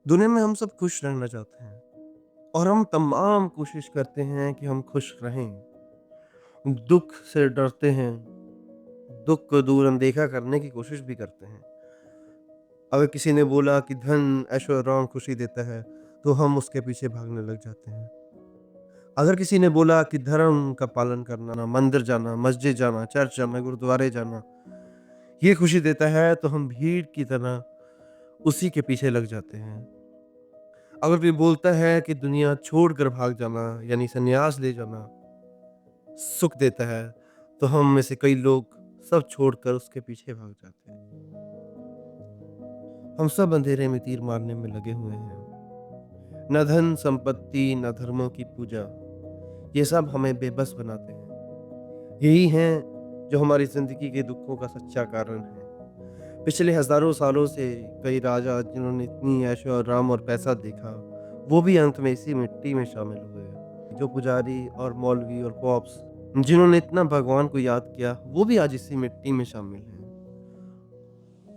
दुनिया में हम सब खुश रहना चाहते हैं और हम तमाम कोशिश करते हैं कि हम खुश रहें। दुःख से डरते हैं, दुःख को दूर अनदेखा करने की कोशिश भी करते हैं। अगर किसी ने बोला कि धन, ऐशो-आराम खुशी देता है, तो हम उसके पीछे भागने लग जाते हैं। अगर किसी ने बोला कि धर्म का पालन करना, मंदिर जाना, मस्जिद जाना, चर्च जाना, गुरुद्वारे जाना, ये खुशी देता है, तो हम भीड़ की तरह उसी के पीछे लग जाते हैं। अगर कोई बोलता है कि दुनिया छोड़कर भाग जाना यानी संन्यास ले जाना सुख देता है, तो हम में से कई लोग सब छोड़कर उसके पीछे भाग जाते हैं। हम सब अंधेरे में तीर मारने में लगे हुए हैं। न धन संपत्ति, न धर्मों की पूजा, ये सब हमें बेबस बनाते हैं। यही हैं जो हमारी ज़िंदगी के दुखों का सच्चा कारण है। पिछले हज़ारों सालों से कई राजा जिन्होंने इतनी ऐशो-आराम और पैसा देखा, वो भी अंत में इसी मिट्टी में शामिल हुए। जो पुजारी और मौलवी और पॉप्स जिन्होंने इतना भगवान को याद किया, वो भी आज इसी मिट्टी में शामिल हैं।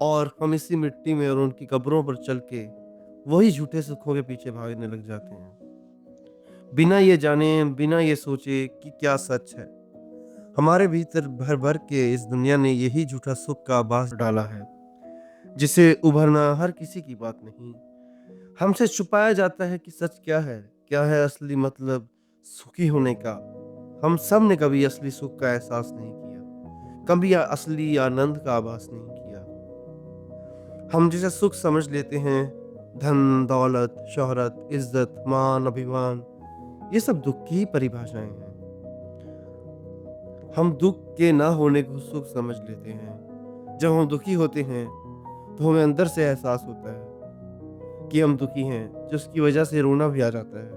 और हम इसी मिट्टी में और उनकी कब्रों पर चल के वही झूठे सुखों के पीछे भागने लग जाते हैं। बिना ये जाने, बिना ये सोचे कि क्या सच है। हमारे भीतर भर-भर के इस दुनिया ने यही झूठा सुख का आभास डाला है, जिसे उभरना हर किसी की बात नहीं। हमसे छुपाया जाता है कि सच क्या है? क्या है असली मतलब सुखी होने का? हम सब ने कभी असली सुख का एहसास नहीं किया। कभी असली आनंद का आभास नहीं किया। हम जिसे सुख समझ लेते हैं, धन, दौलत, शोहरत, इज़्ज़त, मान, अभिमान, ये सब दुःख की ही परिभाषाएँ हैं। हम दुःख के ना होने को सुख समझ लेते हैं। जब हम दुखी होते हैं, तो हमें अंदर से एहसास होता है कि हम दुखी हैं, जिसकी वजह से रोना भी आ जाता है।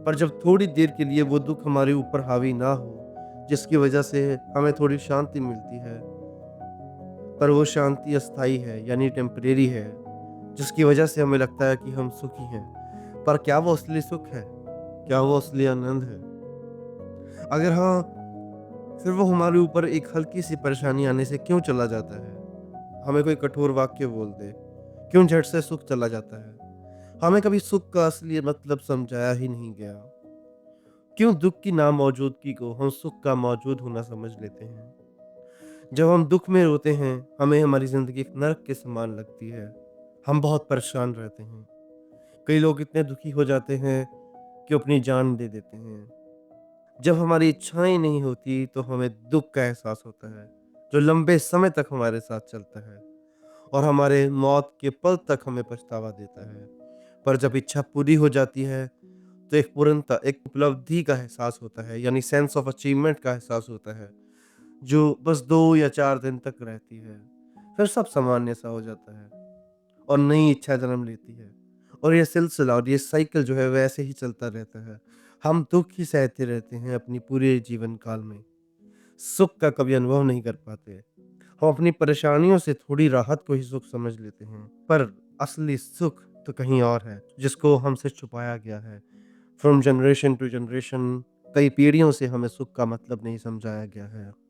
पर जब थोड़ी देर के लिए वो दुःख हमारे ऊपर हावी ना हो, जिसकी वजह से हमें थोड़ी शांति मिलती है, पर वो शांति अस्थायी है, यानी टेम्परेरी है, जिसकी वजह से हमें लगता है कि हम सुखी हैं। पर क्या वो असली सुख है? क्या वो असली आनंद है? अगर हाँ, फिर वो हमारे ऊपर एक हल्की-सी परेशानी आने से क्यों चला जाता है? हमें कोई कठोर वाक्य बोल दे, क्यों झट से सुख चला जाता है? हमें कभी सुख का असली मतलब समझाया ही नहीं गया। क्यों दुःख की नामौजूदगी को हम सुख का मौजूद होना समझ लेते हैं? जब हम दुःख में रोते हैं, हमें हमारी ज़िंदगी एक नर्क के समान लगती है। हम बहुत परेशान रहते हैं। कई लोग इतने दुखी हो जाते हैं कि अपनी जान दे देते हैं। जब हमारी इच्छाएँ नहीं होती, तो हमें दुःख का एहसास होता है, जो लंबे समय तक हमारे साथ चलता है और हमारे मौत के पल तक हमें पछतावा देता है। पर जब इच्छा पूरी हो जाती है, तो एक पूर्णता, एक उपलब्धि का एहसास होता है, यानी सेंस ऑफ अचीवमेंट का एहसास होता है, जो बस 2 या 4 दिन तक रहती है। फिर सब सामान्य सा हो जाता है और नई इच्छा जन्म लेती है। और ये सिलसिला और ये साइकिल जो है वैसे ही चलता रहता है। हम दुःख ही सहते रहते हैं अपनी पूरे जीवन काल में। सुख का कभी अनुभव नहीं कर पाते। हम अपनी परेशानियों से थोड़ी राहत को ही सुख समझ लेते हैं। पर असली सुख तो कहीं और है, जिसको हमसे छुपाया गया है। फ्रॉम जनरेशन टू जनरेशन कई पीढ़ियों से हमें सुख का मतलब नहीं समझाया गया है।